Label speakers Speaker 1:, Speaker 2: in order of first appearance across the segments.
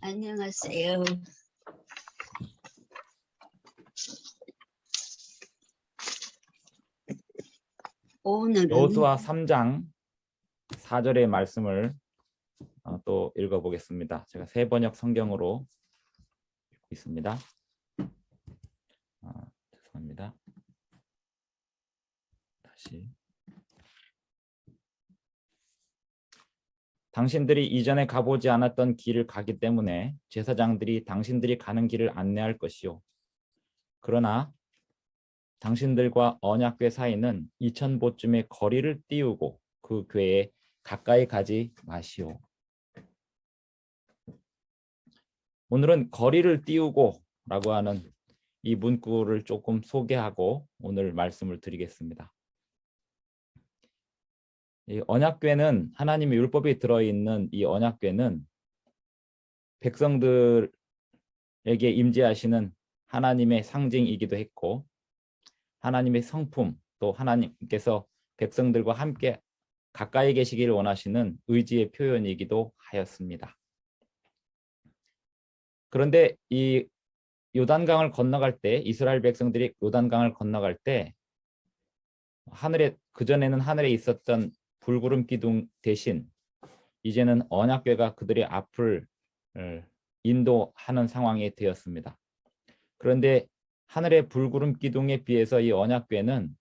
Speaker 1: 안녕하세요. 오늘은
Speaker 2: 여호수아 3장 4절의 말씀을 또 읽어보겠습니다. 제가 새 번역 성경으로 읽고 있습니다. 죄송합니다. 다시. 당신들이 이전에 가보지 않았던 길을 가기 때문에 제사장들이 당신들이 가는 길을 안내할 것이요. 그러나 당신들과 언약궤 사이는 2000보쯤의 거리를 띄우고 그 궤에 가까이 가지 마시오. 오늘은 거리를 띄우고 라고 하는 이 문구를 조금 소개하고 오늘 말씀을 드리겠습니다. 이 언약궤는 하나님의 율법이 들어있는 이 언약궤는 백성들에게 임재하시는 하나님의 상징이기도 했고 하나님의 성품, 또 하나님께서 백성들과 함께 가까이 계시기를 원하시는 의지의 표현이기도 하였습니다. 그런데 이 요단강을 건너갈 때, 이스라엘 백성들이 요단강을 건너갈 때 하늘에, 그전에는 하늘에 있었던 불구름 기둥 대신 이제는 언약궤가 그들의 앞을 인도하는 상황이 되었습니다. 그런데 하늘의 불구름 기둥에 비해서 이 언약궤는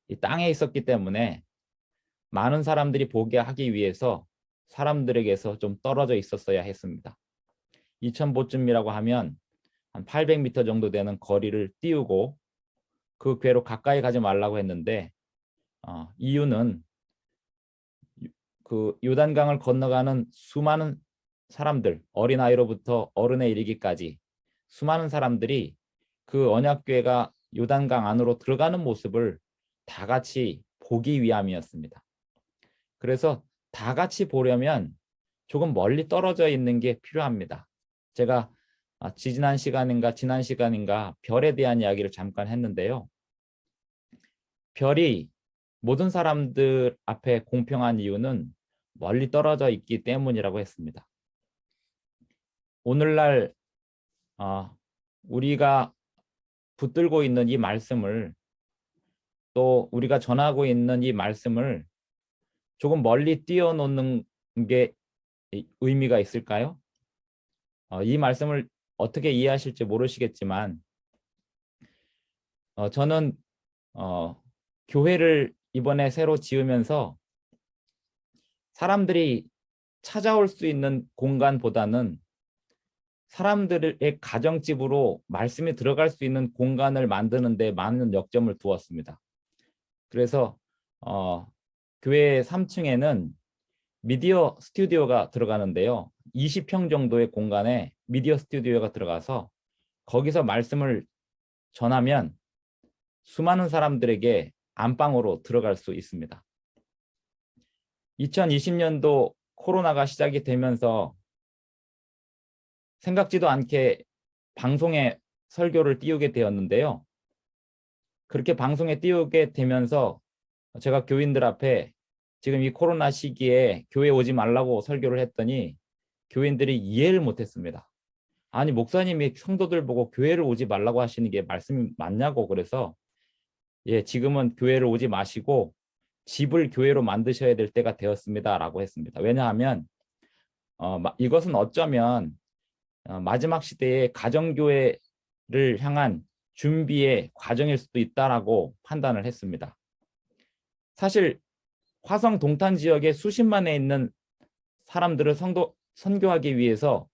Speaker 2: 이 땅에 있었기 때문에 많은 사람들이 보게 하기 위해서 사람들에게서 좀 떨어져 있었어야 했습니다. 2000보쯤이라고 하면 한 800m 정도 되는 거리를 띄우고 그 궤로 가까이 가지 말라고 했는데 이유는 그 요단강을 건너가는 수많은 사람들, 어린아이로부터 어른에 이르기까지 수많은 사람들이 그 언약궤가 요단강 안으로 들어가는 모습을 다 같이 보기 위함이었습니다. 그래서 다 같이 보려면 조금 멀리 떨어져 있는 게 필요합니다. 제가 지난 시간인가 별에 대한 이야기를 잠깐 했는데요. 별이 모든 사람들 앞에 공평한 이유는 멀리 떨어져 있기 때문이라고 했습니다. 오늘날 우리가 붙들고 있는 이 말씀을, 또 우리가 전하고 있는 이 말씀을 조금 멀리 띄워놓는 게 의미가 있을까요? 이 말씀을 어떻게 이해하실지 모르시겠지만 저는 교회를 이번에 새로 지으면서 사람들이 찾아올 수 있는 공간보다는 사람들의 가정집으로 말씀이 들어갈 수 있는 공간을 만드는 데 많은 역점을 두었습니다. 그래서 교회 3층에는 미디어 스튜디오가 들어가는데요. 20평 정도의 공간에 미디어 스튜디오가 들어가서 거기서 말씀을 전하면 수많은 사람들에게 안방으로 들어갈 수 있습니다. 2020년도 코로나가 시작이 되면서 생각지도 않게 방송에 설교를 띄우게 되었는데요. 그렇게 방송에 띄우게 되면서 제가 교인들 앞에 지금 이 코로나 시기에 교회 오지 말라고 설교를 했더니 교인들이 이해를 못했습니다. 아니, 목사님이 성도들 보고 교회를 오지 말라고 하시는 게 말씀이 맞냐고. 그래서 지금은 교회를 오지 마시고 집을 교회로 만드셔야 될 때가 되었습니다 라고 했습니다. 왜냐하면 이것은 어쩌면 마지막 시대의 가정교회를 향한 준비의 과정일 수도 있다라고 판단을 했습니다. 사실 화성 동탄 지역에 수십만에 있는 사람들을 선교하기 위해서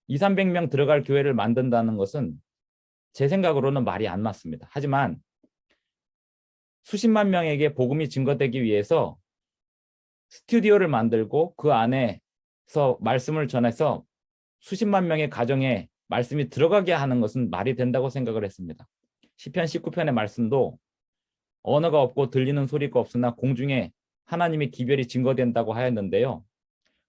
Speaker 2: 200~300명 들어갈 교회를 만든다는 것은 제 생각으로는 말이 안 맞습니다. 하지만 수십만 명에게 복음이 증거되기 위해서 스튜디오를 만들고 그 안에서 말씀을 전해서 수십만 명의 가정에 말씀이 들어가게 하는 것은 말이 된다고 생각을 했습니다. 시편 19편의 말씀도 언어가 없고 들리는 소리가 없으나 공중에 하나님의 기별이 증거된다고 하였는데요.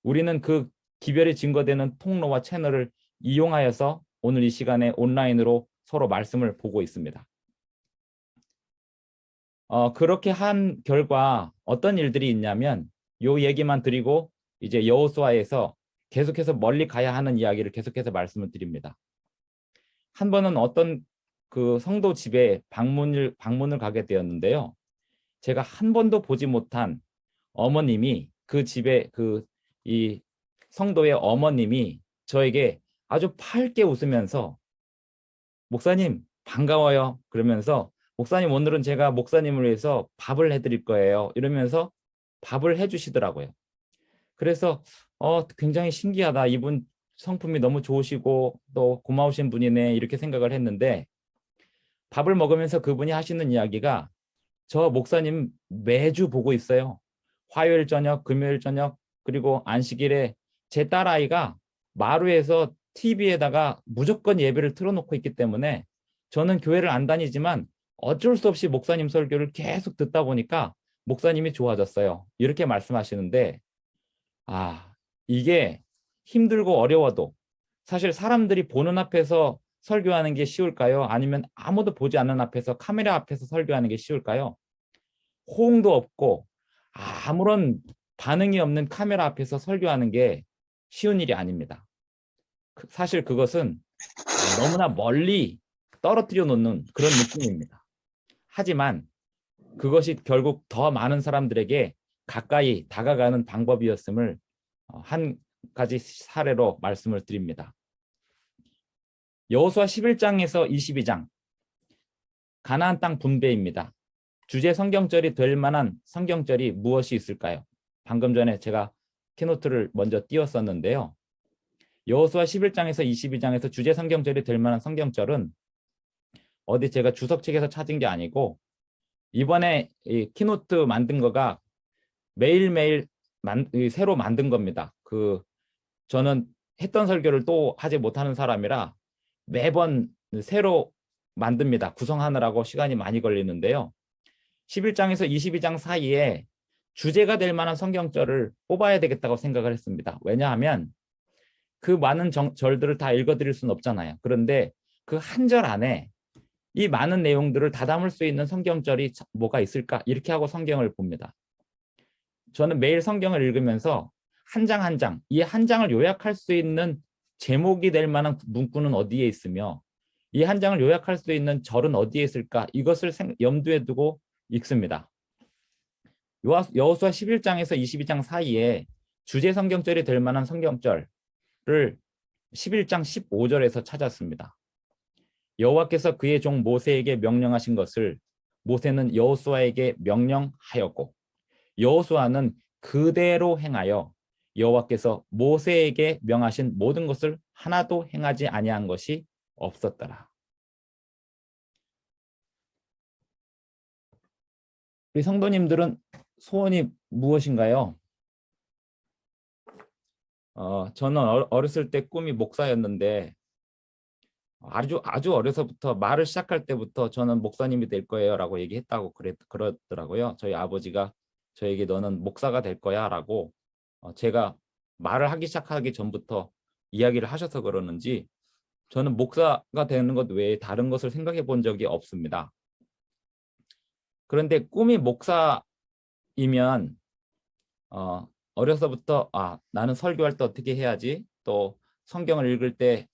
Speaker 2: 우리는 그 기별이 증거되는 통로와 채널을 이용하여서 오늘 이 시간에 온라인으로 서로 말씀을 보고 있습니다. 그렇게 한 결과 어떤 일들이 있냐면 요 얘기만 드리고 이제 여호수아에서 계속해서 멀리 가야 하는 이야기를 계속해서 말씀을 드립니다. 한 번은 어떤 그 성도 집에 방문을 가게 되었는데요. 제가 한 번도 보지 못한 어머님이 그 집에 이 성도의 어머님이 저에게 아주 밝게 웃으면서 목사님 반가워요 그러면서 목사님 오늘은 제가 목사님을 위해서 밥을 해드릴 거예요 이러면서 밥을 해주시더라고요. 그래서 굉장히 신기하다. 이분 성품이 너무 좋으시고 또 고마우신 분이네 이렇게 생각을 했는데 밥을 먹으면서 그분이 하시는 이야기가 저 목사님 매주 보고 있어요. 화요일 저녁, 금요일 저녁, 그리고 안식일에 제 딸아이가 마루에서 TV에다가 무조건 예배를 틀어놓고 있기 때문에 저는 교회를 안 다니지만 어쩔 수 없이 목사님 설교를 계속 듣다 보니까 목사님이 좋아졌어요. 이렇게 말씀하시는데 이게 힘들고 어려워도 사실 사람들이 보는 앞에서 설교하는 게 쉬울까요? 아니면 아무도 보지 않는 앞에서 카메라 앞에서 설교하는 게 쉬울까요? 호응도 없고 아무런 반응이 없는 카메라 앞에서 설교하는 게 쉬운 일이 아닙니다. 사실 그것은 너무나 멀리 떨어뜨려 놓는 그런 느낌입니다. 하지만 그것이 결국 더 많은 사람들에게 가까이 다가가는 방법이었음을 한 가지 사례로 말씀을 드립니다. 여호수아 11장에서 22장 가나안 땅 분배입니다. 주제 성경절이 될 만한 성경절이 무엇이 있을까요? 방금 전에 제가 키노트를 먼저 띄웠었는데요. 여호수아 11장에서 22장에서 주제 성경절이 될 만한 성경절은 어디 제가 주석책에서 찾은 게 아니고 이번에 이 키노트 만든 거가 매일매일 새로 만든 겁니다. 저는 했던 설교를 또 하지 못하는 사람이라 매번 새로 만듭니다. 구성하느라고 시간이 많이 걸리는데요. 11장에서 22장 사이에 주제가 될 만한 성경절을 뽑아야 되겠다고 생각을 했습니다. 왜냐하면 그 많은 절들을 다 읽어드릴 수는 없잖아요. 그런데 그 한 절 안에 이 많은 내용들을 다 담을 수 있는 성경절이 뭐가 있을까? 이렇게 하고 성경을 봅니다. 저는 매일 성경을 읽으면서 한 장 한 장, 이 한 장을 요약할 수 있는 제목이 될 만한 문구는 어디에 있으며 이 한 장을 요약할 수 있는 절은 어디에 있을까? 이것을 염두에 두고 읽습니다. 여호수아 11장에서 22장 사이에 주제 성경절이 될 만한 성경절을 11장 15절에서 찾았습니다. 여호와께서 그의 종 모세에게 명령하신 것을 모세는 여호수아에게 명령하였고 여호수아는 그대로 행하여 여호와께서 모세에게 명하신 모든 것을 하나도 행하지 아니한 것이 없었더라. 우리 성도님들은 소원이 무엇인가요? 저는 어렸을 때 꿈이 목사였는데 아주 어려서부터 말을 시작할 때부터 저는 목사님이 될 거예요 라고 얘기했다고 그러더라고요. 저희 아버지가 저에게 너는 목사가 될 거야 라고 제가 말을 하기 시작하기 전부터 이야기를 하셔서 그러는지 저는 목사가 되는 것 외에 다른 것을 생각해 본 적이 없습니다. 그런데 꿈이 목사이면 어려서부터 나는 설교할 때 어떻게 해야지, 또 성경을 읽을 때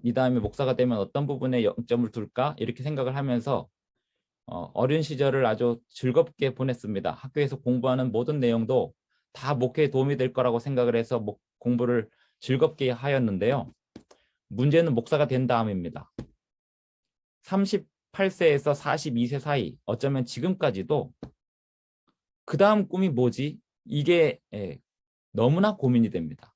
Speaker 2: 이 다음에 목사가 되면 어떤 부분에 영점을 둘까 이렇게 생각을 하면서 어린 시절을 아주 즐겁게 보냈습니다. 학교에서 공부하는 모든 내용도 다 목회에 도움이 될 거라고 생각을 해서 공부를 즐겁게 하였는데요. 문제는 목사가 된 다음입니다. 38세에서 42세 사이, 어쩌면 지금까지도 그 다음 꿈이 뭐지? 이게 너무나 고민이 됩니다.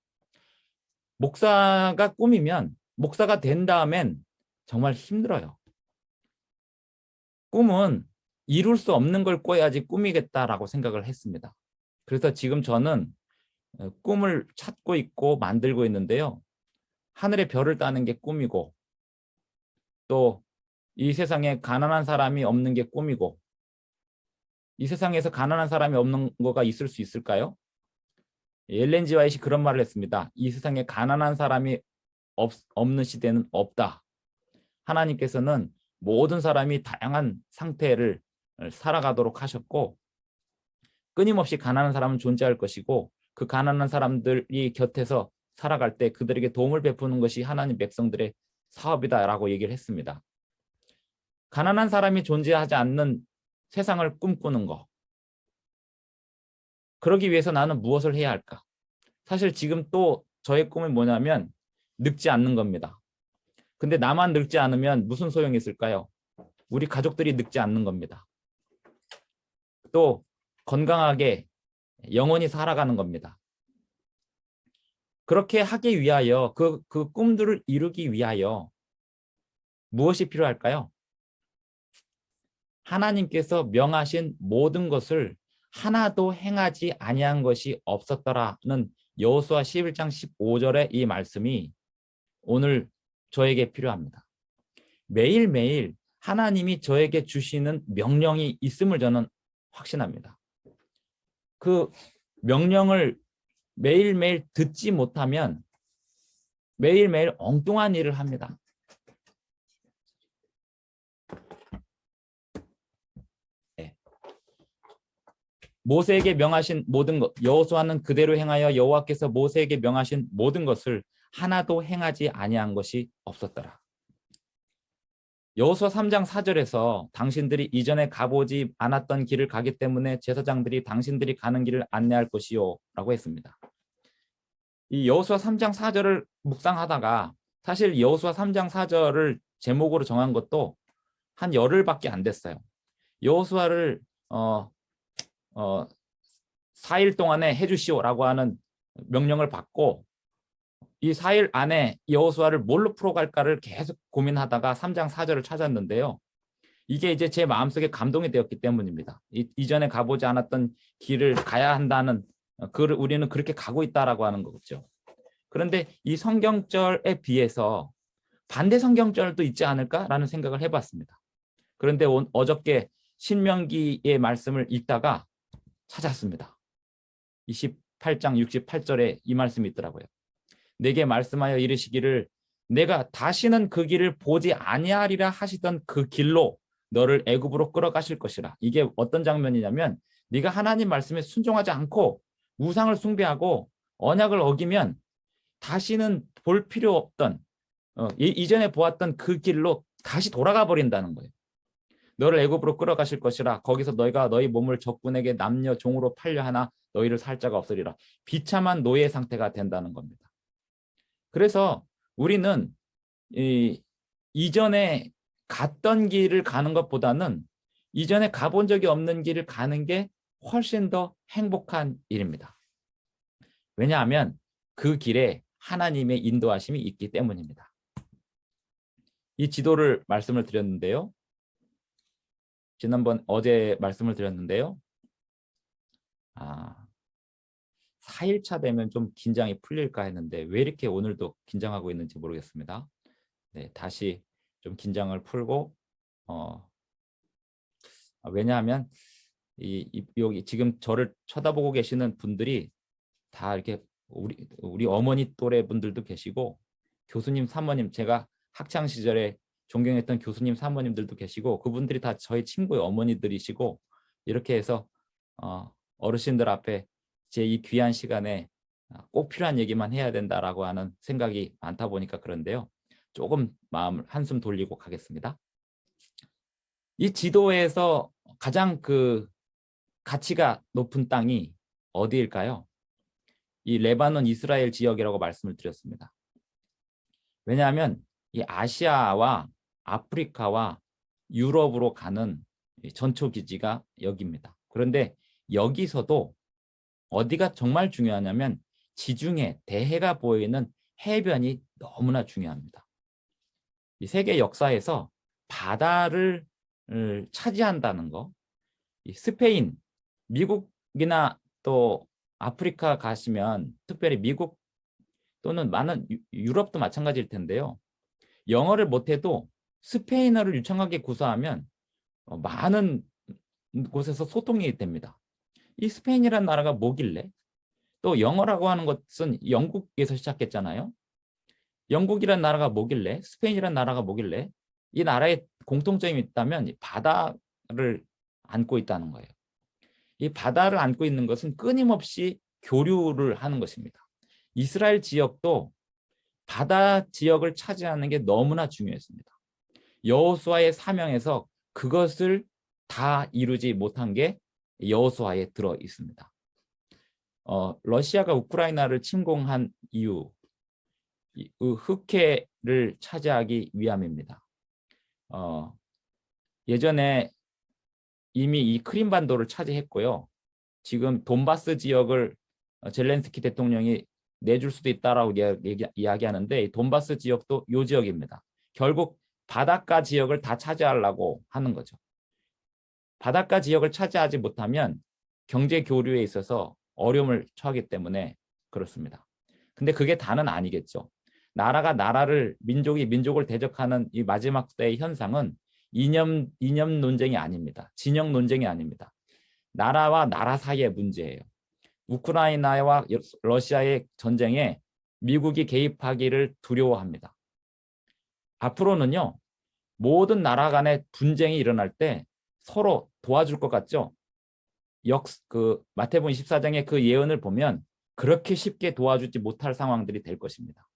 Speaker 2: 목사가 꿈이면 목사가 된 다음엔 정말 힘들어요. 꿈은 이룰 수 없는 걸 꿔야지 꿈이겠다라고 생각을 했습니다. 그래서 지금 저는 꿈을 찾고 있고 만들고 있는데요. 하늘의 별을 따는 게 꿈이고 또 이 세상에 가난한 사람이 없는 게 꿈이고 이 세상에서 가난한 사람이 없는 거가 있을 수 있을까요? 엘렌 지 화이트가 그런 말을 했습니다. 이 세상에 가난한 사람이 없는 시대는 없다. 하나님께서는 모든 사람이 다양한 상태를 살아가도록 하셨고 끊임없이 가난한 사람은 존재할 것이고 그 가난한 사람들이 곁에서 살아갈 때 그들에게 도움을 베푸는 것이 하나님 백성들의 사업이다라고 얘기를 했습니다. 가난한 사람이 존재하지 않는 세상을 꿈꾸는 거. 그러기 위해서 나는 무엇을 해야 할까? 사실 지금 또 저의 꿈이 뭐냐면 늙지 않는 겁니다. 근데 나만 늙지 않으면 무슨 소용이 있을까요? 우리 가족들이 늙지 않는 겁니다. 또 건강하게 영원히 살아가는 겁니다. 그렇게 하기 위하여 그 꿈들을 이루기 위하여 무엇이 필요할까요? 하나님께서 명하신 모든 것을 하나도 행하지 아니한 것이 없었더라는 여호수아 11장 15절의 이 말씀이 오늘 저에게 필요합니다. 매일매일 하나님이 저에게 주시는 명령이 있음을 저는 확신합니다. 그 명령을 매일매일 듣지 못하면 매일매일 엉뚱한 일을 합니다. 모세에게 명하신 모든 것, 여호수아는 그대로 행하여 여호와께서 모세에게 명하신 모든 것을 하나도 행하지 아니한 것이 없었더라. 여호수아 3장 4절에서 당신들이 이전에 가보지 않았던 길을 가기 때문에 제사장들이 당신들이 가는 길을 안내할 것이요 라고 했습니다. 이 여호수아 3장 4절을 묵상하다가 사실 여호수아 3장 4절을 제목으로 정한 것도 한 열흘밖에 안 됐어요. 여호수아를 4일 동안에 해주시오라고 하는 명령을 받고 이 4일 안에 여호수아를 뭘로 풀어갈까를 계속 고민하다가 3장 4절을 찾았는데요. 이게 이제 제 마음속에 감동이 되었기 때문입니다. 이전에 가보지 않았던 길을 가야 한다는 우리는 그렇게 가고 있다라고 하는 거죠. 그런데 이 성경절에 비해서 반대 성경절도 있지 않을까라는 생각을 해봤습니다. 그런데 어저께 신명기의 말씀을 읽다가 찾았습니다. 28장 68절에 이 말씀이 있더라고요. 내게 말씀하여 이르시기를 내가 다시는 그 길을 보지 아니하리라 하시던 그 길로 너를 애굽으로 끌어가실 것이라. 이게 어떤 장면이냐면 네가 하나님 말씀에 순종하지 않고 우상을 숭배하고 언약을 어기면 다시는 볼 필요 없던 이전에 보았던 그 길로 다시 돌아가 버린다는 거예요. 너를 애굽으로 끌어가실 것이라. 거기서 너희가 너희 몸을 적군에게 남녀 종으로 팔려 하나 너희를 살 자가 없으리라. 비참한 노예 상태가 된다는 겁니다. 그래서 우리는 이전에 갔던 길을 가는 것보다는 이전에 가본 적이 없는 길을 가는 게 훨씬 더 행복한 일입니다. 왜냐하면 그 길에 하나님의 인도하심이 있기 때문입니다. 이 지도를 말씀을 드렸는데요. 지난번 어제 말씀을 드렸는데요. 4일차 되면 좀 긴장이 풀릴까 했는데 왜 이렇게 오늘도 긴장하고 있는지 모르겠습니다. 네, 다시 좀 긴장을 풀고 왜냐하면 여기 지금 저를 쳐다보고 계시는 분들이 다 이렇게 우리 어머니 또래 분들도 계시고 교수님, 사모님, 제가 학창 시절에 존경했던 교수님, 사모님들도 계시고 그분들이 다 저희 친구의 어머니들이시고 이렇게 해서 어르신들 앞에 제 이 귀한 시간에 꼭 필요한 얘기만 해야 된다라고 하는 생각이 많다 보니까 그런데요. 조금 마음을 한숨 돌리고 가겠습니다. 이 지도에서 가장 그 가치가 높은 땅이 어디일까요? 이 레바논 이스라엘 지역이라고 말씀을 드렸습니다. 왜냐하면 이 아시아와 아프리카와 유럽으로 가는 전초 기지가 여기입니다. 그런데 여기서도 어디가 정말 중요하냐면 지중해 대해가 보이는 해변이 너무나 중요합니다. 이 세계 역사에서 바다를 차지한다는 거, 이 스페인, 미국이나 또 아프리카 가시면 특별히 미국 또는 많은 유럽도 마찬가지일 텐데요. 영어를 못해도 스페인어를 유창하게 구사하면 많은 곳에서 소통이 됩니다. 이 스페인이라는 나라가 뭐길래? 또 영어라고 하는 것은 영국에서 시작했잖아요. 영국이라는 나라가 뭐길래? 스페인이라는 나라가 뭐길래? 이 나라에 공통점이 있다면 바다를 안고 있다는 거예요. 이 바다를 안고 있는 것은 끊임없이 교류를 하는 것입니다. 이스라엘 지역도 바다 지역을 차지하는 게 너무나 중요했습니다. 여호수아의 사명에서 그것을 다 이루지 못한 게 여호수아에 들어 있습니다. 러시아가 우크라이나를 침공한 이유, 흑해를 차지하기 위함입니다. 예전에 이미 이 크림반도를 차지했고요. 지금 돈바스 지역을 젤렌스키 대통령이 내줄 수도 있다라고 이야기하는데 이 돈바스 지역도 이 지역입니다. 결국 바닷가 지역을 다 차지하려고 하는 거죠. 바닷가 지역을 차지하지 못하면 경제 교류에 있어서 어려움을 처하기 때문에 그렇습니다. 근데 그게 다는 아니겠죠. 나라가 나라를, 민족이 민족을 대적하는 이 마지막 때의 현상은 이념 논쟁이 아닙니다. 진영 논쟁이 아닙니다. 나라와 나라 사이의 문제예요. 우크라이나와 러시아의 전쟁에 미국이 개입하기를 두려워합니다. 앞으로는요, 모든 나라 간의 분쟁이 일어날 때 서로 도와줄 것 같죠? 마태복음 24장의 그 예언을 보면 그렇게 쉽게 도와주지 못할 상황들이 될 것입니다.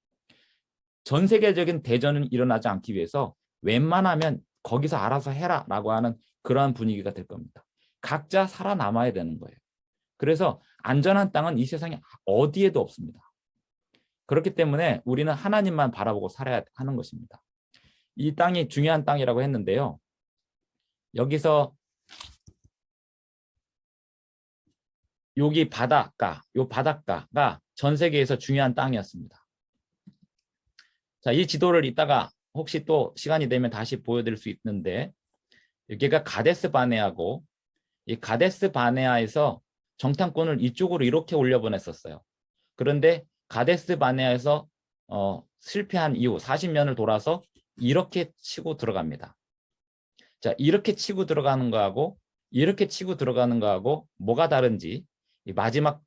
Speaker 2: 전 세계적인 대전은 일어나지 않기 위해서 웬만하면 거기서 알아서 해라라고 하는 그러한 분위기가 될 겁니다. 각자 살아남아야 되는 거예요. 그래서 안전한 땅은 이 세상에 어디에도 없습니다. 그렇기 때문에 우리는 하나님만 바라보고 살아야 하는 것입니다. 이 땅이 중요한 땅이라고 했는데요. 여기서 여기 바닷가, 이 바닷가가 전 세계에서 중요한 땅이었습니다. 자, 이 지도를 이따가 혹시 또 시간이 되면 다시 보여드릴 수 있는데 여기가 가데스 바네아고 이 가데스 바네아에서 정탐꾼을 이쪽으로 이렇게 올려보냈었어요. 그런데 가데스 바네아에서 실패한 이후 40년을 돌아서 이렇게 치고 들어갑니다. 자, 이렇게 치고 들어가는 거하고 이렇게 치고 들어가는 거하고 뭐가 다른지 이 마지막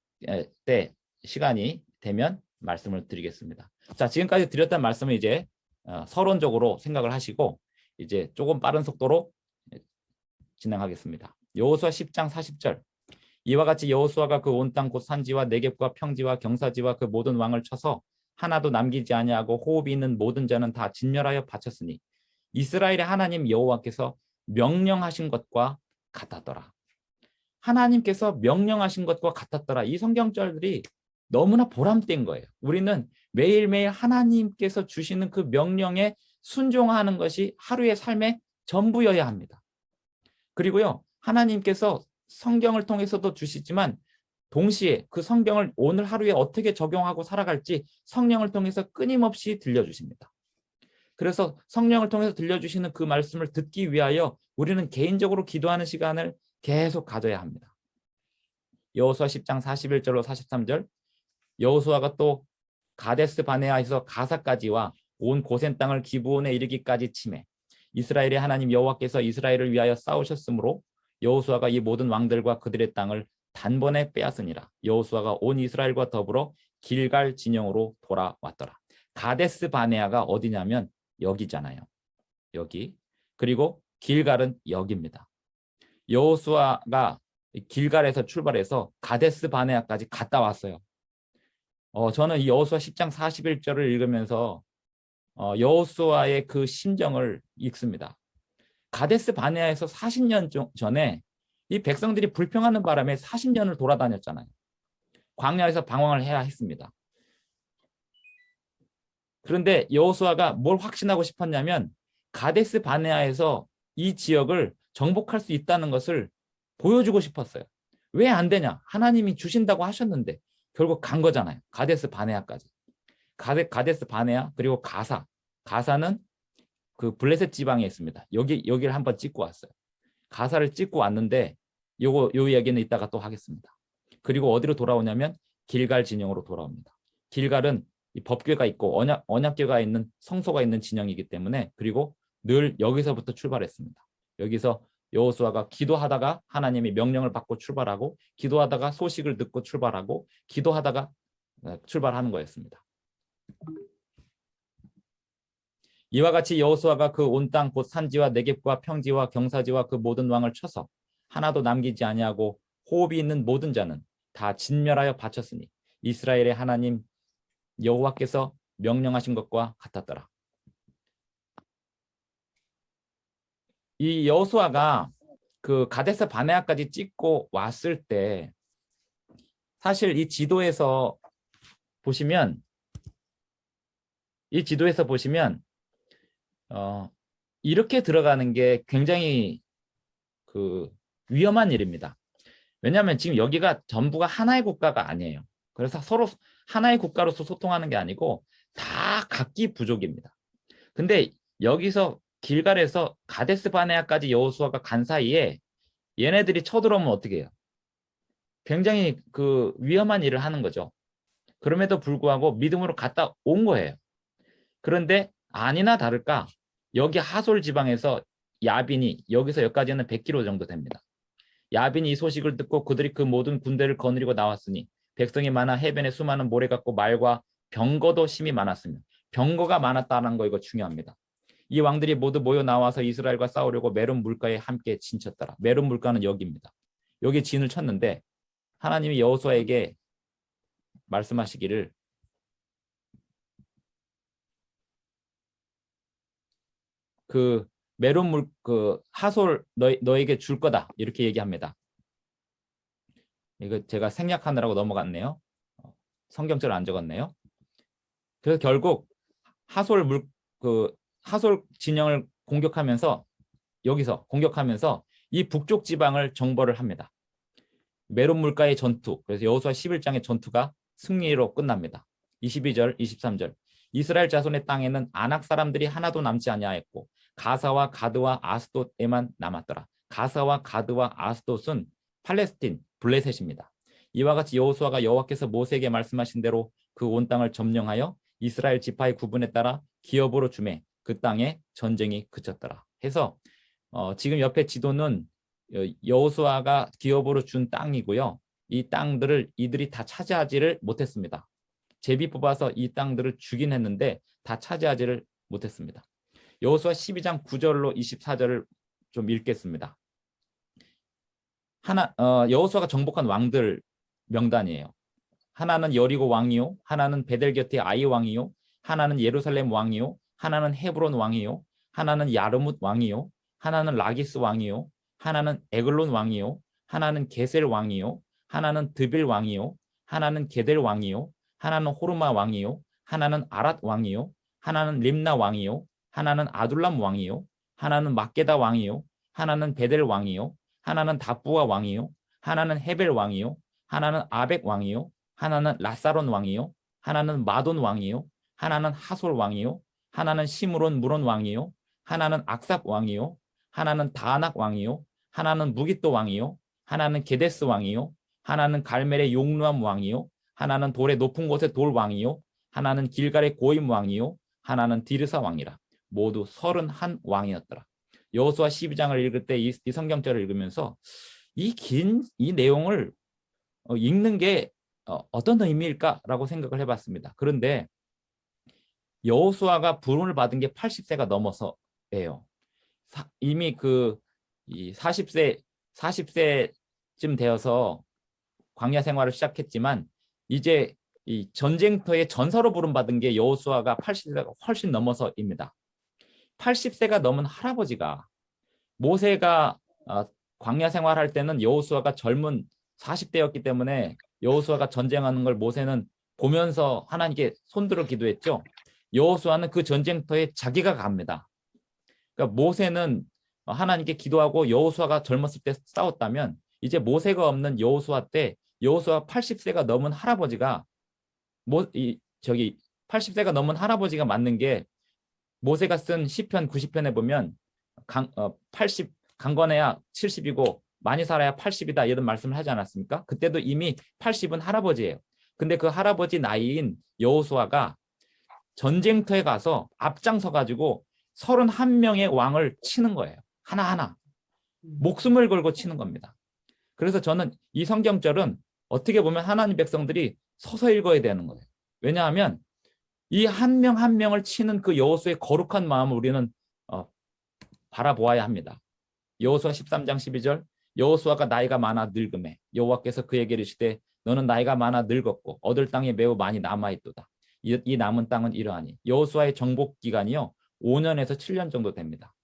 Speaker 2: 때 시간이 되면 말씀을 드리겠습니다. 자, 지금까지 드렸던 말씀은 이제 서론적으로 생각을 하시고 이제 조금 빠른 속도로 진행하겠습니다. 여호수아 10장 40절. 이와 같이 여호수아가 그 온 땅 곧 산지와 네겝과 평지와 경사지와 그 모든 왕을 쳐서 하나도 남기지 아니하고 호흡이 있는 모든 자는 다 진멸하여 바쳤으니 이스라엘의 하나님 여호와께서 명령하신 것과 같았더라. 하나님께서 명령하신 것과 같았더라. 이 성경절들이 너무나 보람된 거예요. 우리는 매일매일 하나님께서 주시는 그 명령에 순종하는 것이 하루의 삶의 전부여야 합니다. 그리고요, 하나님께서 성경을 통해서도 주시지만 동시에 그 성경을 오늘 하루에 어떻게 적용하고 살아갈지 성령을 통해서 끊임없이 들려주십니다. 그래서 성령을 통해서 들려주시는 그 말씀을 듣기 위하여 우리는 개인적으로 기도하는 시간을 계속 가져야 합니다. 여호수아 10장 41절로 43절. 여호수아가 또 가데스 바네아에서 가사까지와 온 고센 땅을 기브온에 이르기까지 치매 이스라엘의 하나님 여호와께서 이스라엘을 위하여 싸우셨으므로 여호수아가 이 모든 왕들과 그들의 땅을 단번에 빼앗으니라. 여호수아가 온 이스라엘과 더불어 길갈 진영으로 돌아왔더라. 가데스 바네아가 어디냐면 여기잖아요. 여기. 그리고 길갈은 여기입니다. 여호수아가 길갈에서 출발해서 가데스 바네아까지 갔다 왔어요. 저는 이 여호수아 10장 41절을 읽으면서 여호수아의 그 심정을 읽습니다. 가데스 바네아에서 40년 전에 이 백성들이 불평하는 바람에 40년을 돌아다녔잖아요. 광야에서 방황을 해야 했습니다. 그런데 여호수아가 뭘 확신하고 싶었냐면 가데스 바네아에서 이 지역을 정복할 수 있다는 것을 보여주고 싶었어요. 왜 안 되냐? 하나님이 주신다고 하셨는데 결국 간 거잖아요. 가데스 바네아까지. 가데스 바네아 그리고 가사는 그 블레셋 지방에 있습니다. 여기를 한번 찍고 왔어요. 가사를 찍고 왔는데 요 이야기는 이따가 또 하겠습니다. 그리고 어디로 돌아오냐면 길갈 진영으로 돌아옵니다. 길갈은 이 법궤가 있고 언약궤가 있는 성소가 있는 진영이기 때문에 그리고 늘 여기서부터 출발했습니다. 여기서 여호수아가 기도하다가 하나님의 명령을 받고 출발하고 기도하다가 소식을 듣고 출발하고 기도하다가 출발하는 거였습니다. 이와 같이 여호수아가 그 온 땅 곧 산지와 네겝과 평지와 경사지와 그 모든 왕을 쳐서 하나도 남기지 아니하고 호흡이 있는 모든 자는 다 진멸하여 바쳤으니 이스라엘의 하나님 여호와께서 명령하신 것과 같았더라. 이 여호수아가 그 가데스 바네아까지 찍고 왔을 때 사실 이 지도에서 보시면 이렇게 들어가는 게 굉장히 그 위험한 일입니다. 왜냐하면 지금 여기가 전부가 하나의 국가가 아니에요. 그래서 서로 하나의 국가로서 소통하는 게 아니고 다 각기 부족입니다. 근데 여기서 길갈에서 가데스 바네아까지 여호수아가 간 사이에 얘네들이 쳐들어오면 어떻게 해요? 굉장히 그 위험한 일을 하는 거죠. 그럼에도 불구하고 믿음으로 갔다 온 거예요. 그런데 아니나 다를까 여기 하솔 지방에서 야빈이 여기서 여기까지는 100km 정도 됩니다. 야빈이 이 소식을 듣고 그들이 그 모든 군대를 거느리고 나왔으니 백성이 많아 해변에 수많은 모래 같고 말과 병거도 심히 많았으며 병거가 많았다는 거 이거 중요합니다. 이 왕들이 모두 모여 나와서 이스라엘과 싸우려고 메론 물가에 함께 진쳤더라. 메론 물가는 여기입니다. 여기 진을 쳤는데 하나님이 여호수아에게 말씀하시기를 그 메론 그 하솔 너에게 줄 거다 이렇게 얘기합니다. 이거 제가 생략하느라고 넘어갔네요. 성경절을 안 적었네요. 그래서 결국 하솔 진영을 공격하면서 이 북쪽 지방을 정벌을 합니다. 메론 물가의 전투. 그래서 여호수아 11장의 전투가 승리로 끝납니다. 22절, 23절. 이스라엘 자손의 땅에는 아낙 사람들이 하나도 남지 아니하였고 가사와 가드와 아스돗에만 남았더라. 가사와 가드와 아스돗은 팔레스틴, 블레셋입니다. 이와 같이 여호수아가 여호와께서 모세에게 말씀하신 대로 그 온 땅을 점령하여 이스라엘 지파의 구분에 따라 기업으로 주매 그 땅에 전쟁이 그쳤더라. 해서 지금 옆에 지도는 여호수아가 기업으로 준 땅이고요. 이 땅들을 이들이 다 차지하지를 못했습니다. 제비 뽑아서 이 땅들을 주긴 했는데 다 차지하지를 못했습니다. 여호수아 12장 9절로 24절을 좀 읽겠습니다. 여호수아가 정복한 왕들 명단이에요. 하나는 여리고 왕이요, 하나는 베델 곁의 아이 왕이요, 하나는 예루살렘 왕이요, 하나는 헤브론 왕이요, 하나는 야르뭇 왕이요, 하나는 라기스 왕이요, 하나는 에글론 왕이요, 하나는 게셀 왕이요, 하나는 드빌 왕이요, 하나는 게델 왕이요, 하나는 호르마 왕이요, 하나는 아랏 왕이요, 하나는 림나 왕이요, 하나는 아둘람 왕이요, 하나는 막게다 왕이요, 하나는 베델 왕이요, 하나는 다부아 왕이요, 하나는 헤벨 왕이요, 하나는 아벡 왕이요, 하나는 라사론 왕이요, 하나는 마돈 왕이요, 하나는 하솔 왕이요, 하나는 시므론 무론 왕이요, 하나는 악삽 왕이요, 하나는 다낙 왕이요, 하나는 무깃도 왕이요, 하나는 게데스 왕이요, 하나는 갈멜의 용루암 왕이요, 하나는 돌의 높은 곳의 돌 왕이요, 하나는 길갈의 고임 왕이요, 하나는 디르사 왕이라. 모두 31 왕이었더라. 여호수아 12장을 읽을 때 이 성경절을 읽으면서 이 내용을 읽는 게 어떤 의미일까라고 생각을 해봤습니다. 그런데 여호수아가 부름을 받은 게 80세가 넘어서예요. 이미 이 40세쯤 되어서 광야 생활을 시작했지만 이제 이 전쟁터에 전사로 부름받은 게 여호수아가 80세가 훨씬 넘어서입니다. 80세가 넘은 할아버지가 모세가 광야 생활할 때는 여호수아가 젊은 40대였기 때문에 여호수아가 전쟁하는 걸 모세는 보면서 하나님께 손들어 기도했죠. 여호수아는 그 전쟁터에 자기가 갑니다. 그러니까 모세는 하나님께 기도하고 여호수아가 젊었을 때 싸웠다면 이제 모세가 없는 여호수아 때 여호수아 80세가 넘은 할아버지가 80세가 넘은 할아버지가 맞는 게 모세가 쓴 시편 90편에 보면 80 강건해야 70이고 많이 살아야 80이다 이런 말씀을 하지 않았습니까? 그때도 이미 80은 할아버지예요. 근데 그 할아버지 나이인 여호수아가 전쟁터에 가서 앞장서 가지고 31명의 왕을 치는 거예요. 하나하나. 목숨을 걸고 치는 겁니다. 그래서 저는 이 성경절은 어떻게 보면 하나님 백성들이 서서 읽어야 되는 거예요. 왜냐하면 이 한 명 한 명을 치는 그 여호수아의 거룩한 마음을 우리는 바라보아야 합니다. 여호수아 13장 12절 여호수아가 나이가 많아 늙음에 여호와께서 그에게 이르시되 너는 나이가 많아 늙었고 얻을 땅이 매우 많이 남아있도다. 이 남은 땅은 이러하니 여호수아의 정복 기간이요 5년에서 7년 정도 됩니다.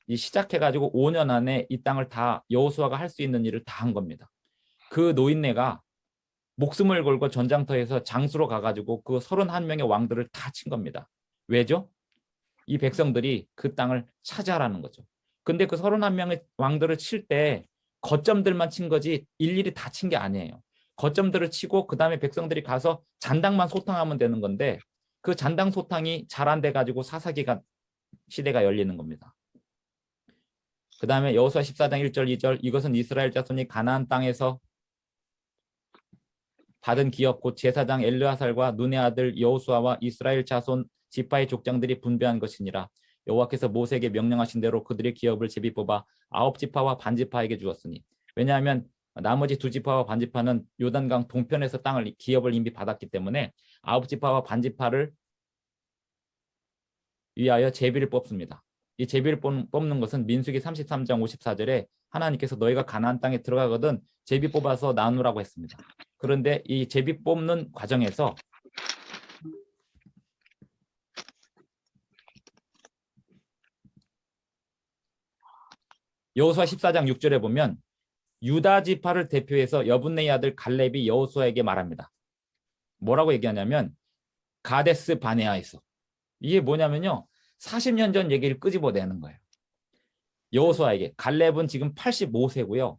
Speaker 2: 이 시작해가지고 5년 안에 이 땅을 다 여호수아가 할 수 있는 일을 다 한 겁니다. 그 노인네가 목숨을 걸고 전장터에서 장수로 가가지고 그 31명의 왕들을 다 친 겁니다. 왜죠? 이 백성들이 그 땅을 차지하라는 거죠. 근데 그 31명의 왕들을 칠 때 거점들만 친 거지 일일이 다 친 게 아니에요. 거점들을 치고 그 다음에 백성들이 가서 잔당만 소탕하면 되는 건데 그 잔당 소탕이 잘 안 돼가지고 사사기가 시대가 열리는 겁니다. 그 다음에 여호수아 14장 1절 2절 이것은 이스라엘 자손이 가나안 땅에서 받은 기업 곧 제사장 엘르아살과 눈의 아들 여호수아와 이스라엘 자손 지파의 족장들이 분배한 것이니라. 여호와께서 모세에게 명령하신 대로 그들의 기업을 제비 뽑아 9지파와 반지파에게 주었으니 왜냐하면 나머지 2지파와 반지파는 요단강 동편에서 땅을 기업을 이미 받았기 때문에 9지파와 반지파를 위하여 제비를 뽑습니다. 이 제비를 뽑는 것은 민수기 33장 54절에 하나님께서 너희가 가나안 땅에 들어가거든 제비 뽑아서 나누라고 했습니다. 그런데 이 제비 뽑는 과정에서 여호수아 14장 6절에 보면 유다 지파를 대표해서 여분네의 아들 갈렙이 여호수아에게 말합니다. 뭐라고 얘기하냐면 가데스 바네아에서 이게 뭐냐면요 40년 전 얘기를 끄집어내는 거예요. 여호수아에게 갈렙은 지금 85세고요.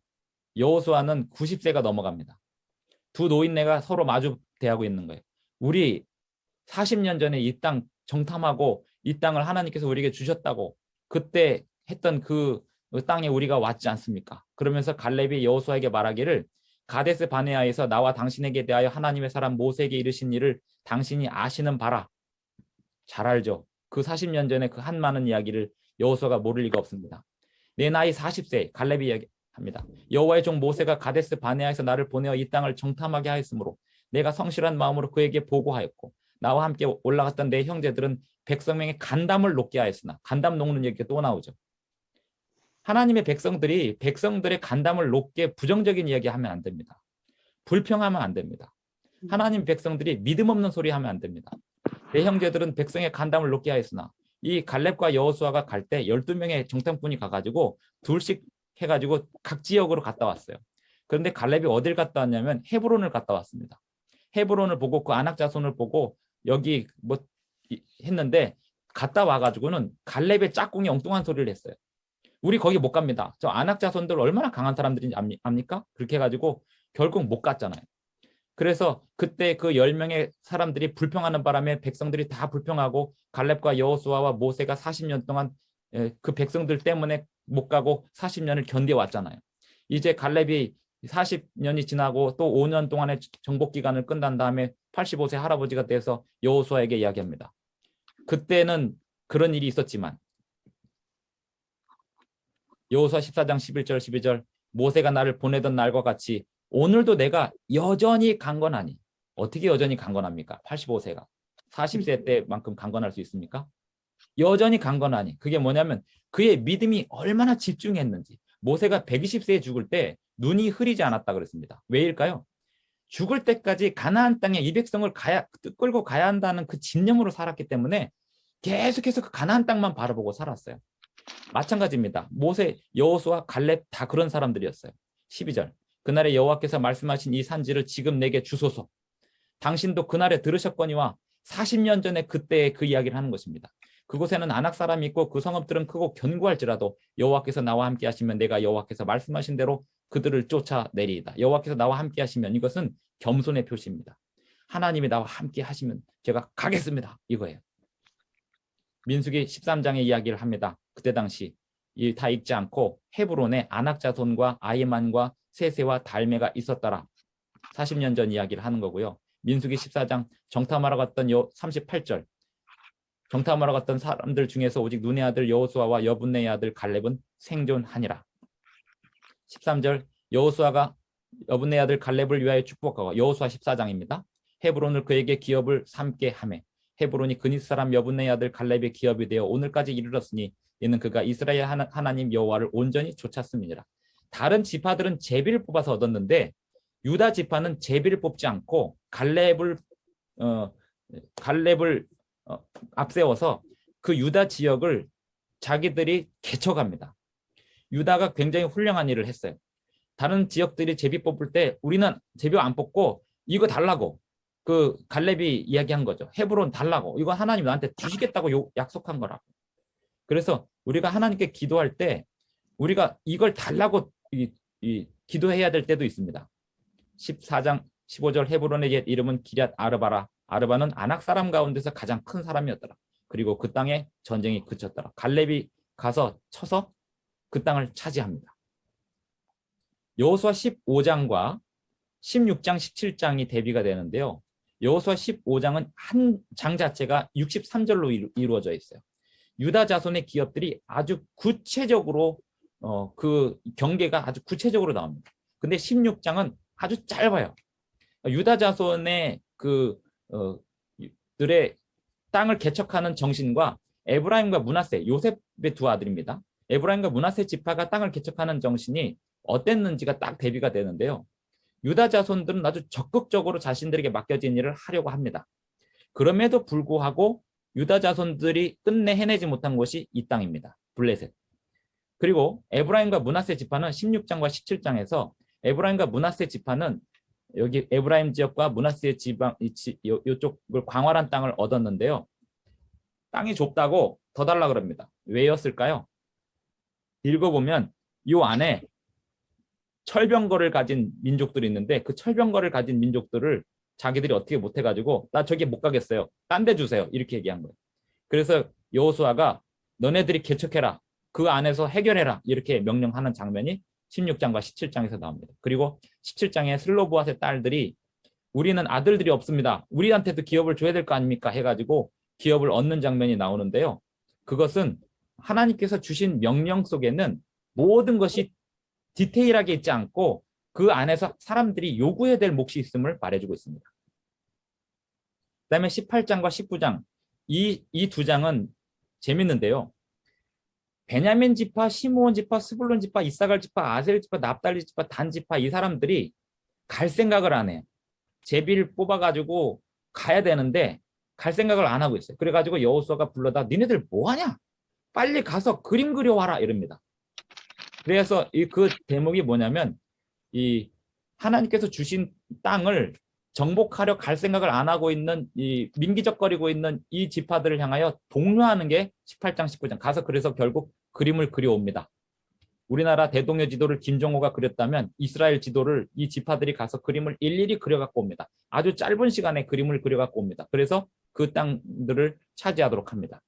Speaker 2: 여호수아는 90세가 넘어갑니다. 두 노인네가 서로 마주 대하고 있는 거예요. 우리 40년 전에 이 땅 정탐하고 이 땅을 하나님께서 우리에게 주셨다고 그때 했던 그 땅에 우리가 왔지 않습니까? 그러면서 갈렙이 여호수아에게 말하기를 가데스 바네아에서 나와 당신에게 대하여 하나님의 사람 모세에게 이르신 일을 당신이 아시는 바라. 잘 알죠. 그 40년 전에 그 한 많은 이야기를 여호수아가 모를 리가 없습니다. 내 나이 40세 갈렙이 이야기합니다. 여호와의 종 모세가 가데스 바네아에서 나를 보내어 이 땅을 정탐하게 하였으므로 내가 성실한 마음으로 그에게 보고하였고 나와 함께 올라갔던 내 형제들은 백성명의 간담을 녹게 하였으나 간담 녹는 얘기가 또 나오죠. 하나님의 백성들이 백성들의 간담을 녹게 부정적인 이야기하면 안 됩니다. 불평하면 안 됩니다. 하나님 백성들이 믿음 없는 소리 하면 안 됩니다. 내 형제들은 백성의 간담을 녹게 하였으나 이 갈렙과 여호수아가 갈 때 12명의 정탐꾼이 가가지고 둘씩 해가지고 각 지역으로 갔다 왔어요. 그런데 갈렙이 어딜 갔다 왔냐면 헤브론을 갔다 왔습니다. 헤브론을 보고 그 아낙 자손을 보고 여기 뭐 했는데 갔다 와가지고는 갈렙의 짝꿍이 엉뚱한 소리를 했어요. 우리 거기 못 갑니다. 저 아낙 자손들 얼마나 강한 사람들인지 압니까? 그렇게 해가지고 결국 못 갔잖아요. 그래서 그때 그 10명의 사람들이 불평하는 바람에 백성들이 다 불평하고 갈렙과 여호수아와 모세가 40년 동안 그 백성들 때문에 못 가고 40년을 견뎌왔잖아요. 이제 갈렙이 40년이 지나고 또 5년 동안의 정복 기간을 끝난 다음에 85세 할아버지가 돼서 여호수아에게 이야기합니다. 그때는 그런 일이 있었지만 여호수아 14장 11절 12절 모세가 나를 보내던 날과 같이 오늘도 내가 여전히 강건하니 어떻게 여전히 강건합니까? 85세가 40세 때만큼 강건할 수 있습니까? 여전히 강건하니 그게 뭐냐면 그의 믿음이 얼마나 집중했는지 모세가 120세에 죽을 때 눈이 흐리지 않았다 그랬습니다. 왜일까요? 죽을 때까지 가나안 땅에 이 백성을 끌고 가야 한다는 그 집념으로 살았기 때문에 계속해서 그 가나안 땅만 바라보고 살았어요. 마찬가지입니다. 모세, 여호수아, 갈렙 다 그런 사람들이었어요. 12절 그날에 여호와께서 말씀하신 이 산지를 지금 내게 주소서. 당신도 그날에 들으셨거니와 40년 전에 그때의 그 이야기를 하는 것입니다. 그곳에는 아낙 사람이 있고 그 성읍들은 크고 견고할지라도 여호와께서 나와 함께 하시면 내가 여호와께서 말씀하신 대로 그들을 쫓아내리이다. 여호와께서 나와 함께 하시면 이것은 겸손의 표시입니다. 하나님이 나와 함께 하시면 제가 가겠습니다. 이거예요. 민수기 13장의 이야기를 합니다. 그때 당시 다 읽지 않고 헤브론에 아낙 자손과 아이만과 세세와 달메가 있었더라. 40년 전 이야기를 하는 거고요. 민수기 14장 정탐하러 갔던 38절 정탐하러 갔던 사람들 중에서 오직 눈의 아들 여호수아와 여분네의 아들 갈렙은 생존하니라. 13절 여호수아가 여분네의 아들 갈렙을 위하여 축복하고 여호수아 14장입니다. 헤브론을 그에게 기업을 삼게 하매 헤브론이 그니스 사람 여분네의 아들 갈렙의 기업이 되어 오늘까지 이르렀으니 이는 그가 이스라엘 하나님 여호와를 온전히 좇았음이니라. 다른 지파들은 제비를 뽑아서 얻었는데 유다 지파는 제비를 뽑지 않고 갈렙을 갈렙을 앞세워서 그 유다 지역을 자기들이 개척합니다. 유다가 굉장히 훌륭한 일을 했어요. 다른 지역들이 제비 뽑을 때 우리는 제비 안 뽑고 이거 달라고 그 갈렙이 이야기한 거죠. 헤브론 달라고. 이거 하나님 나한테 주시겠다고 약속한 거라고. 그래서 우리가 하나님께 기도할 때 우리가 이걸 달라고 기도해야 될 때도 있습니다. 14장 15절 헤브론의 옛 이름은 기럇 아르바라. 아르바는 아낙 사람 가운데서 가장 큰 사람이었더라. 그리고 그 땅에 전쟁이 그쳤더라. 갈렙이 가서 쳐서 그 땅을 차지합니다. 여호수아 15장과 16장, 17장이 대비가 되는데요. 여호수아 15장은 한 장 자체가 63절로 이루어져 있어요. 유다 자손의 기업들이 아주 구체적으로 그 경계가 아주 구체적으로 나옵니다. 근데 16장은 아주 짧아요. 유다 자손의 들의 땅을 개척하는 정신과 에브라임과 므낫세, 요셉의 두 아들입니다. 에브라임과 므낫세 지파가 땅을 개척하는 정신이 어땠는지가 딱 대비가 되는데요. 유다 자손들은 아주 적극적으로 자신들에게 맡겨진 일을 하려고 합니다. 그럼에도 불구하고 유다 자손들이 끝내 해내지 못한 곳이 이 땅입니다. 블레셋. 그리고 에브라임과 므낫세 지파는 16장과 17장에서 에브라임과 므낫세 지파는 여기 에브라임 지역과 므낫세 지방 이쪽을 광활한 땅을 얻었는데요. 땅이 좁다고 더 달라 그럽니다. 왜였을까요? 읽어보면 이 안에 철병거를 가진 민족들이 있는데 그 철병거를 가진 민족들을 자기들이 어떻게 못해가지고 나 저기 못 가겠어요. 딴 데 주세요. 이렇게 얘기한 거예요. 그래서 여호수아가 너네들이 개척해라. 그 안에서 해결해라. 이렇게 명령하는 장면이 16장과 17장에서 나옵니다. 그리고 17장에 슬로브앗의 딸들이 우리는 아들들이 없습니다. 우리한테도 기업을 줘야 될 거 아닙니까? 해가지고 기업을 얻는 장면이 나오는데요. 그것은 하나님께서 주신 명령 속에는 모든 것이 디테일하게 있지 않고 그 안에서 사람들이 요구해야 될 몫이 있음을 말해주고 있습니다. 그다음에 18장과 19장 이 두 장은 재밌는데요. 베냐민 지파, 시므온 지파, 스불론 지파, 이사갈 지파, 아셀 지파, 납달리 지파, 단 지파 이 사람들이 갈 생각을 안 해요. 제비를 뽑아가지고 가야 되는데 갈 생각을 안 하고 있어요. 그래가지고 여호수아가 불러다 니네들 뭐하냐? 빨리 가서 그림 그려와라 이럽니다. 그래서 그 대목이 뭐냐면 이 하나님께서 주신 땅을 정복하려 갈 생각을 안 하고 있는 이 민기적거리고 있는 이 지파들을 향하여 독려하는 게 18장 19장 가서 그래서 결국 그림을 그려옵니다. 우리나라 대동여 지도를 김정호가 그렸다면 이스라엘 지도를 이 지파들이 가서 그림을 일일이 그려갖고 옵니다. 아주 짧은 시간에 그림을 그려갖고 옵니다. 그래서 그 땅들을 차지하도록 합니다.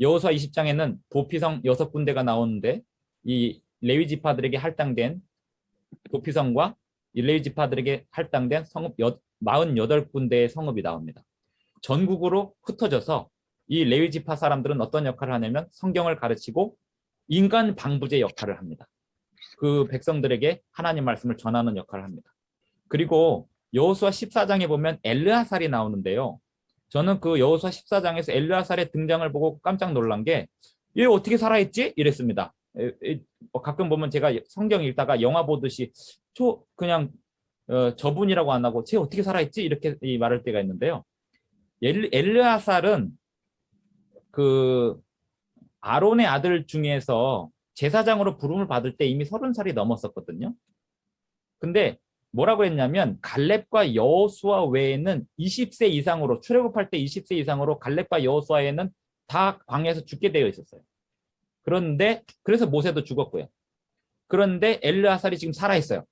Speaker 2: 여호수아 20장에는 도피성 6군데가 나오는데 이 레위 지파들에게 할당된 도피성과 이 레위 지파들에게 할당된 성읍 48군데의 성읍이 나옵니다. 전국으로 흩어져서 이 레위 지파 사람들은 어떤 역할을 하냐면 성경을 가르치고 인간 방부제 역할을 합니다. 그 백성들에게 하나님 말씀을 전하는 역할을 합니다. 그리고 여호수아 14장에 보면 엘르아살이 나오는데요. 저는 그 여호수아 14장에서 엘르아살의 등장을 보고 깜짝 놀란 게 얘 어떻게 살아있지? 이랬습니다. 가끔 보면 제가 성경 읽다가 영화 보듯이 그냥 저분이라고 안 하고 쟤 어떻게 살아있지? 이렇게 말할 때가 있는데요. 엘르아살은 그 아론의 아들 중에서 제사장으로 부름을 받을 때 이미 30살이 넘었었거든요. 근데 뭐라고 했냐면 갈렙과 여호수아 외에는 20세 이상으로 출애굽할 때 20세 이상으로 갈렙과 여호수아에는 다 광야에서 죽게 되어 있었어요. 그런데 그래서 모세도 죽었고요. 그런데 엘르아살이 지금 살아있어요.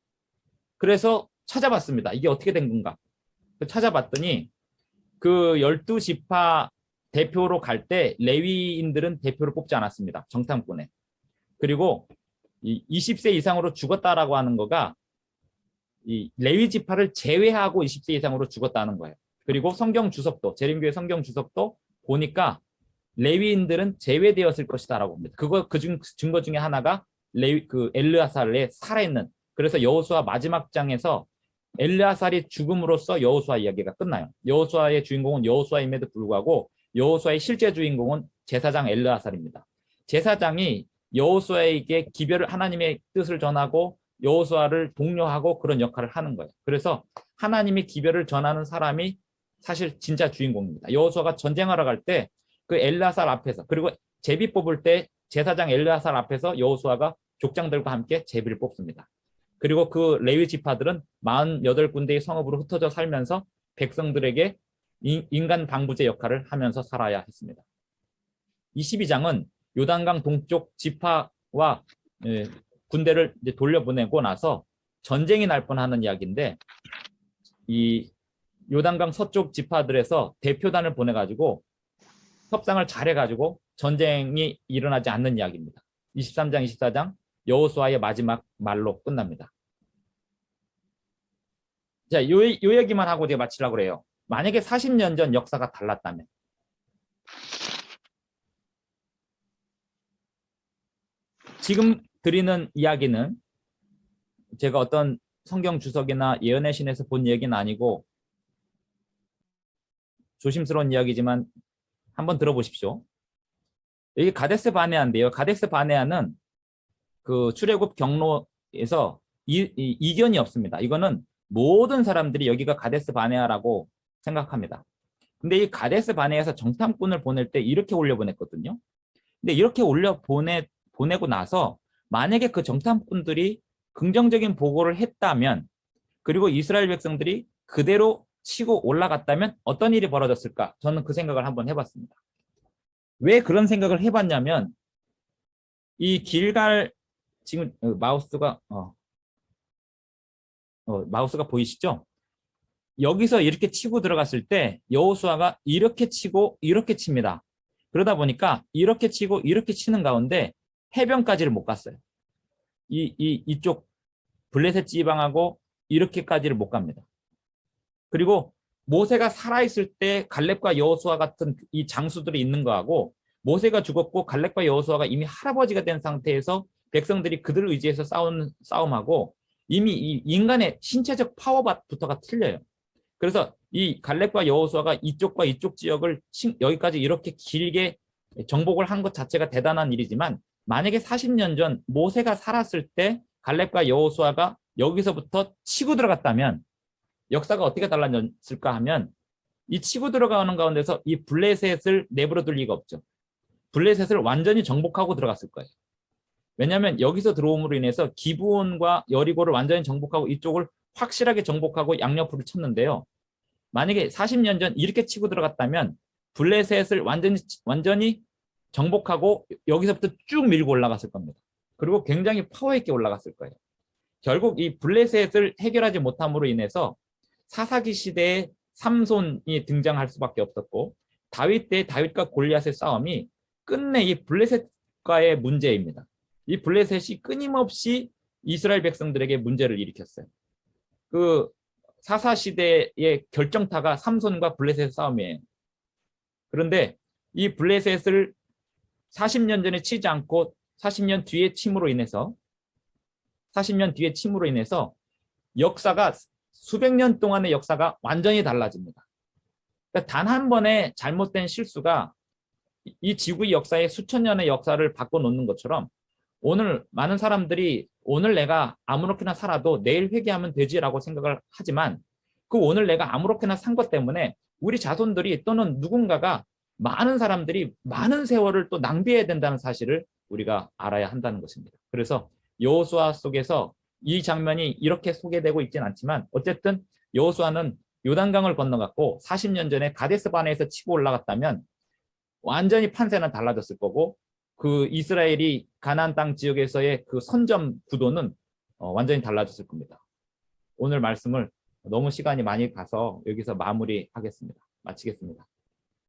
Speaker 2: 그래서 찾아봤습니다. 이게 어떻게 된 건가? 찾아봤더니 그 12지파 대표로 갈 때 레위인들은 대표를 뽑지 않았습니다. 정탐꾼에. 그리고 이 20세 이상으로 죽었다라고 하는 거가 이 레위 지파를 제외하고 20세 이상으로 죽었다는 거예요. 그리고 성경 주석도 재림교회 성경 주석도 보니까 레위인들은 제외되었을 것이다라고 합니다. 그 증거 중에 하나가 엘르아살의 살아있는 그래서 여호수아 마지막 장에서 엘르아살이 죽음으로써 여호수아 이야기가 끝나요. 여호수아의 주인공은 여호수아임에도 불구하고 여호수아의 실제 주인공은 제사장 엘르아살입니다. 제사장이 여호수아에게 하나님의 뜻을 전하고 여호수아를 독려하고 그런 역할을 하는 거예요. 그래서 하나님의 기별을 전하는 사람이 사실 진짜 주인공입니다. 여호수아가 전쟁하러 갈 때 그 엘르아살 앞에서, 그리고 제비 뽑을 때 제사장 엘르아살 앞에서 여호수아가 족장들과 함께 제비를 뽑습니다. 그리고 그 레위 지파들은 48군데의 성읍으로 흩어져 살면서 백성들에게 인간 방부제 역할을 하면서 살아야 했습니다. 22장은 요단강 동쪽 지파와 군대를 이제 돌려보내고 나서 전쟁이 날 뻔하는 이야기인데, 이 요단강 서쪽 지파들에서 대표단을 보내가지고 협상을 잘해가지고 전쟁이 일어나지 않는 이야기입니다. 23장, 24장 여호수아의 마지막 말로 끝납니다. 자, 요 얘기만 하고 제가 마치려고 그래요. 만약에 40년 전 역사가 달랐다면, 지금 드리는 이야기는 제가 어떤 성경 주석이나 예언의 신에서 본 얘기는 아니고 조심스러운 이야기지만 한번 들어보십시오. 여기 가데스 바네아인데요. 가데스 바네아는 그 출애굽 경로에서 이견이 없습니다. 이거는 모든 사람들이 여기가 가데스 바네아라고 생각합니다. 근데 이 가데스 바네아에서 정탐꾼을 보낼 때 이렇게 올려보냈거든요. 근데 이렇게 보내고 나서 만약에 그 정탐꾼들이 긍정적인 보고를 했다면, 그리고 이스라엘 백성들이 그대로 치고 올라갔다면 어떤 일이 벌어졌을까? 저는 그 생각을 한번 해봤습니다. 왜 그런 생각을 해봤냐면, 이 길갈, 지금 마우스가 보이시죠? 여기서 이렇게 치고 들어갔을 때 여호수아가 이렇게 치고 이렇게 칩니다. 그러다 보니까 이렇게 치고 이렇게 치는 가운데 해변까지를 못 갔어요. 이쪽 블레셋 지방하고 이렇게까지를 못 갑니다. 그리고 모세가 살아있을 때 갈렙과 여호수아 같은 이 장수들이 있는 거하고, 모세가 죽었고 갈렙과 여호수아가 이미 할아버지가 된 상태에서 백성들이 그들을 의지해서 싸우는 싸움하고 이미 이 인간의 신체적 파워부터가 틀려요. 그래서 이 갈렙과 여호수아가 이쪽과 이쪽 지역을 여기까지 이렇게 길게 정복을 한 것 자체가 대단한 일이지만, 만약에 40년 전 모세가 살았을 때 갈렙과 여호수아가 여기서부터 치고 들어갔다면 역사가 어떻게 달라졌을까 하면, 이 치고 들어가는 가운데서 이 블레셋을 내버려 둘 리가 없죠. 블레셋을 완전히 정복하고 들어갔을 거예요. 왜냐하면 여기서 들어옴으로 인해서 기브온과 여리고를 완전히 정복하고 이쪽을 확실하게 정복하고 양옆으로 쳤는데요. 만약에 40년 전 이렇게 치고 들어갔다면 블레셋을 완전히 정복하고 여기서부터 쭉 밀고 올라갔을 겁니다. 그리고 굉장히 파워 있게 올라갔을 거예요. 결국 이 블레셋을 해결하지 못함으로 인해서 사사기 시대에 삼손이 등장할 수밖에 없었고, 다윗 때 다윗과 골리앗의 싸움이 끝내 이 블레셋과의 문제입니다. 이 블레셋이 끊임없이 이스라엘 백성들에게 문제를 일으켰어요. 그 사사 시대의 결정타가 삼손과 블레셋의 싸움이에요. 그런데 이 블레셋을 40년 전에 치지 않고 40년 뒤에 침으로 인해서 역사가 수백 년 동안의 역사가 완전히 달라집니다. 그러니까 단 한 번의 잘못된 실수가 이 지구의 역사에 수천 년의 역사를 바꿔놓는 것처럼, 오늘 많은 사람들이 오늘 내가 아무렇게나 살아도 내일 회개하면 되지라고 생각을 하지만, 그 오늘 내가 아무렇게나 산 것 때문에 우리 자손들이 또는 누군가가, 많은 사람들이 많은 세월을 또 낭비해야 된다는 사실을 우리가 알아야 한다는 것입니다. 그래서 여호수아 속에서 이 장면이 이렇게 소개되고 있지는 않지만, 어쨌든 여호수아는 요단강을 건너갔고 40년 전에 가데스 바네에서 치고 올라갔다면 완전히 판세는 달라졌을 거고, 그 이스라엘이 가나안 땅 지역에서의 그 선점 구도는 완전히 달라졌을 겁니다. 오늘 말씀을 너무 시간이 많이 가서 여기서 마치겠습니다.